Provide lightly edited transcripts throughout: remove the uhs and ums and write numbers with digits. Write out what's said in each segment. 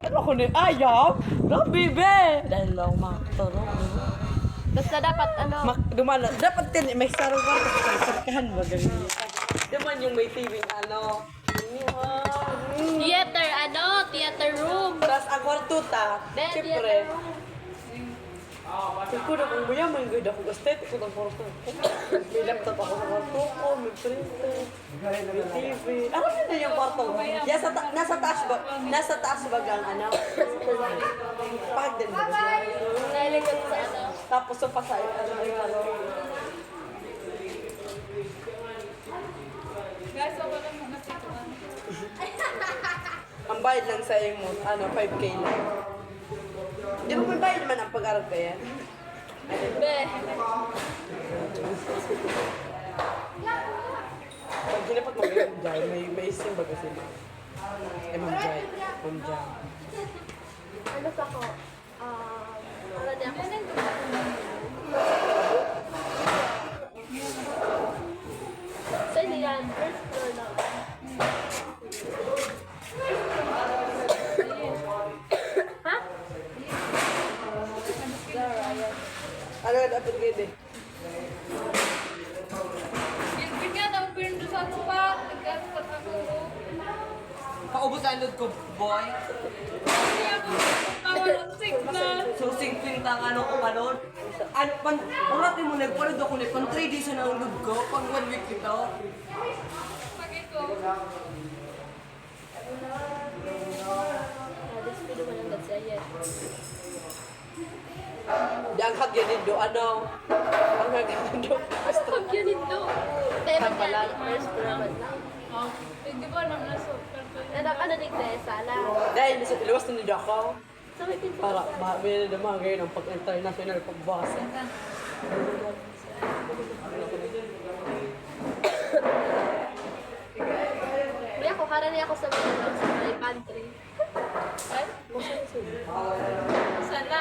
Ano ko na ayaw? Grabe, be! Dahil lang makatulong. Basta dapat ano, Dumala. Dapat din, may sarong kwarto sa sarkahan ba? Ganyan. Diman yung may TV, ano? theater, theater room. Tapos ang kwarto ta, Be, siyempre. theater room. Siguro kung mayaman, good ako. Aesthetic ko ng kwarto ko. May laptop ako sa kwarto ko, may printer, may TV. Ano yun na yung kwarto ko? Nasa taas ba ang ano? Pag din ba? Nalikot sa ano. Tapos sa pasay, ano. Guys, ako lang muna dito. Ang bayad lang sa imo, 5K lang. Di ba may bayad naman ang pag-aral ka yan? Be, Pag hinapat mo ngayon, Jai, may isim ba kasi ma? Ma'am Jai. Ma'am Jai. ano sa ko? Ano niya ako? Saan yan? First floor lang. Ha? Ano na dapat gede? Bigyan ang pinto sa pa. Nagkaspat ako. Paubos ang load ko, boy. Hindi ako tawag ng signal. So, 50 ang ano ko pa nun. Urat mo, nagpanood ako nito. 3 days na ang load ko. Pag 1 week ito. Pagay ko. Despido mo lang sa yan. Di ang hagyan do, ano? Ang hagyan do. Mas pag yun ito. Pero yan, first floor man lang. Oh, di ba nang nasa? Ano nigde, sala. Dahil nasa tilawas na nila ako. So may pinto. Para may naman ngayon ang pag-international pagbasa. May ako, karani ako sa mga sa may pantry. Ay? Sana.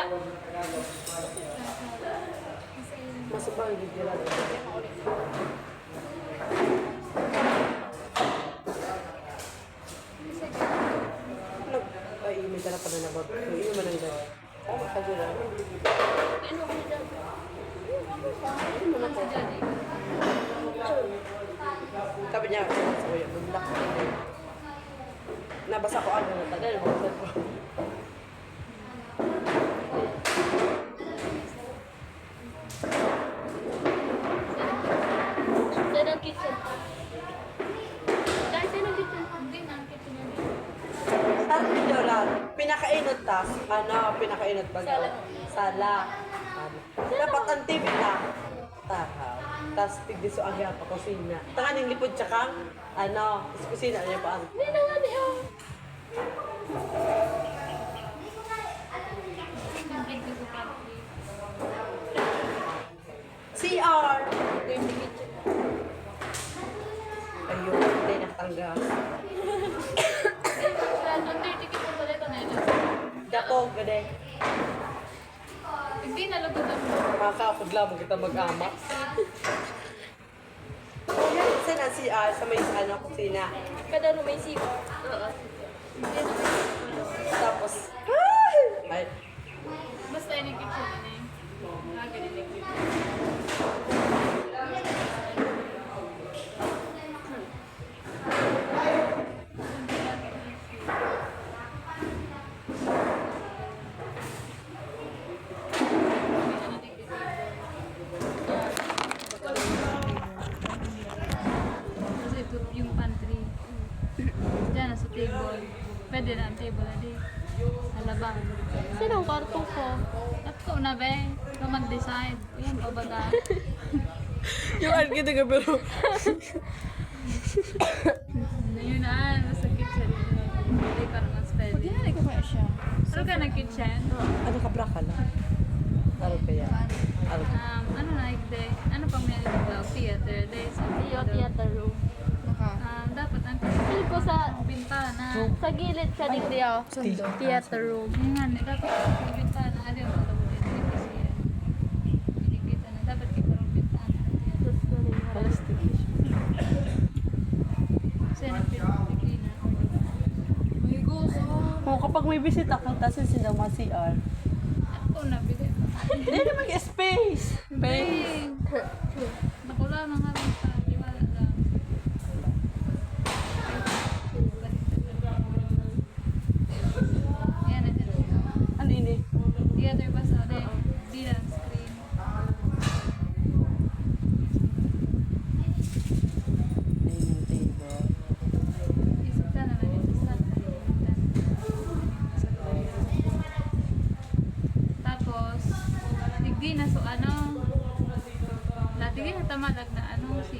Masabang yung gira. Ay, may tala pa na nabag. May iyo man ang gano'n. Oh, magkagula. Ano ko dyan? Ano sa dyan eh? Sabi niya, sa kuya, bulak. Nabasa ko ano na tagal, buksan ko. Saan ang kitchen? Guys, saan ang kitchen? Hindi na ang kitchen niya. Sabi niyo lang, pinakainot tas, pinakainot ba daw? Sala. Dapat ang TV na. Tahaw. Tas tigdiso ang pa kusina. Tangan yung lipod tsaka, sa kusina niya pa ang. Hindi na nga niya. Ang egg sa pantry. CR! Dirty kitchen. Ayun, hindi nakatanggal. Ang dirty kitchen pala ito na yun. Dako, gade. Hindi nalagutan mo. Makakapagla mo kita mag-ama. Saan ang CR sa may kusina? Kada no may siko. Oo. Hindi na Tapos, ay, basta yun yung kitchen yun eh. Ganun yung kitchen. Kasi ito yung pantry. Diyan na sa table. Pwede na ang table na di. Sa labang. Saan ang kwarto ko? At ko na be. Ikaw mag-decide. Yan pa baga. yung kita ka pero, Yun na. Nasa kitchen. Hindi parang mas pwede. Ginari ko kaya siya. Pero ka na kitchen. ano ka bra ka lang? Taro kaya? Taro. Ano na ikde? Ano pang meron dito? Theater. Day sa Theater room. dapat ang Feel ko sa bintana. sa gilid ka din diyo. Theater room. Yung nga, dapat ang bintana. Ano yung mga ulit? Kasi hindi kita na. Dapat kita ng bintana. Tapos ko rin nga. Plastic. Kasi ano pinag-clean na. May gusto. Kung kapag pag may bisita kung tasin sila mga CR. Ako na, bigay pa. Hindi naman space. Space. Nakula na nga rin sa liwala lang. Yan na dyan. Ano ini? Theater ba sa ulit? Di lang screen. Ayun yung table. Isip ka naman yung isa. Tapos, digdi na so ano, dati na tamalag na ano si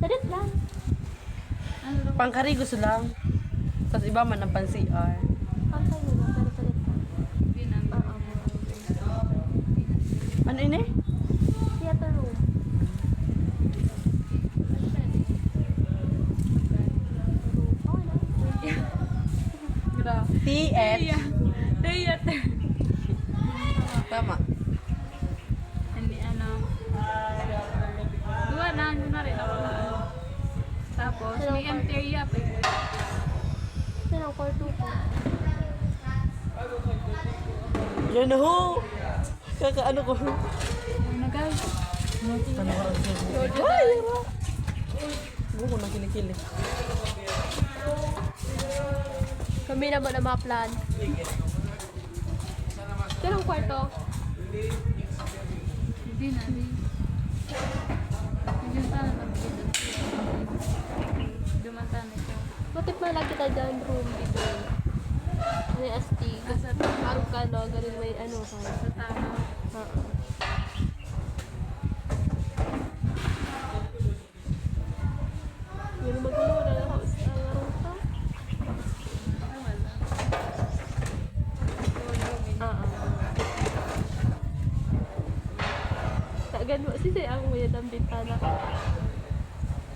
Salit lang. ano lang, Pangkarigos lang. Tapos iba man ang pan-CR. Pantay mo lang, pero salit lang. di na. Ano ini? Theater room. Okay na. Grabe. TF. Theater. Tama. Hindi ano. Duwa lang, yun na rin ako na. Tapos, may area pa. Yan ang kwarto ko. Yan na ho. Kakaano ko. Ano na guys? Ay, yara. Buko na kilikili. Kami naman ang mga plan. Yan ang kwarto. Hindi na, di. Hindi sana lang. Dumata na ito. What if malagi kita dyan room dito? Ano yung ST? Araw ka, no? Ganun may ano ka. Sa tama. Oo. Yun ang magulo na ng house. Ang araw ka. Wala. Oo. Tagan mo. Sisi ang may ang bintana.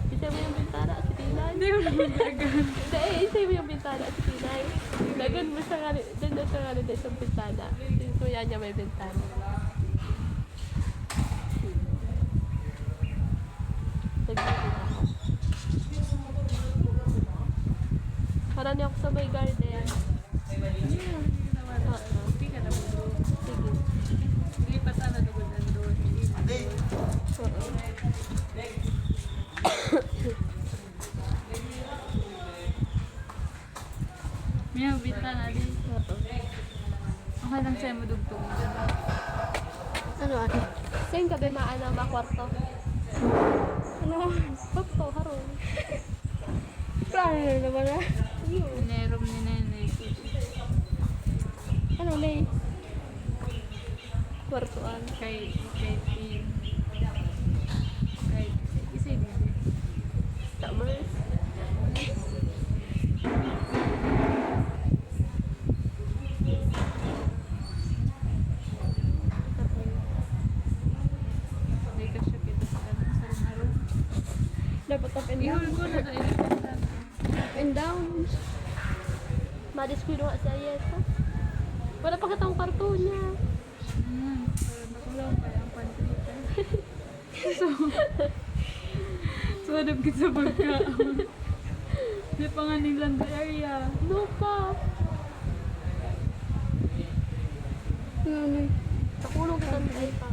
Isa mo yung bintana si Tinay. Hindi mo naman gagawin. Hindi, isa mo yung bintana si Tinay. Dagan mo siya nga rin. Dyan siya nga rin sa bintana. Yung kuya niya may bintana. Nagiging ako. Para niya ako sa may garden. Oo. Hindi ka na mo. Sige. Hindi pa sana doon nandun. Oo. May bita na din. Oo. Okay lang sa'yo madugtong. Ano ate? Saan ka ba maana makwarto? Ano? Pagto, harong. Plano na naman ah. Ayun. Nerom ni Nene. Ano na eh? Kwartoan. Kay Tim. Kay isa din. Tama. Hindi ka siya kita sa araw. Dapat up and down. Ihul ko na tayo. Up and down. Madiskwilo nga si Ayesa. Wala pa kitang kwarto niya. Para makulang pa ang pantita. So hanap kita sa pagkaon. Di pa nga nilang area. No pa. Nakulong kita ay pa.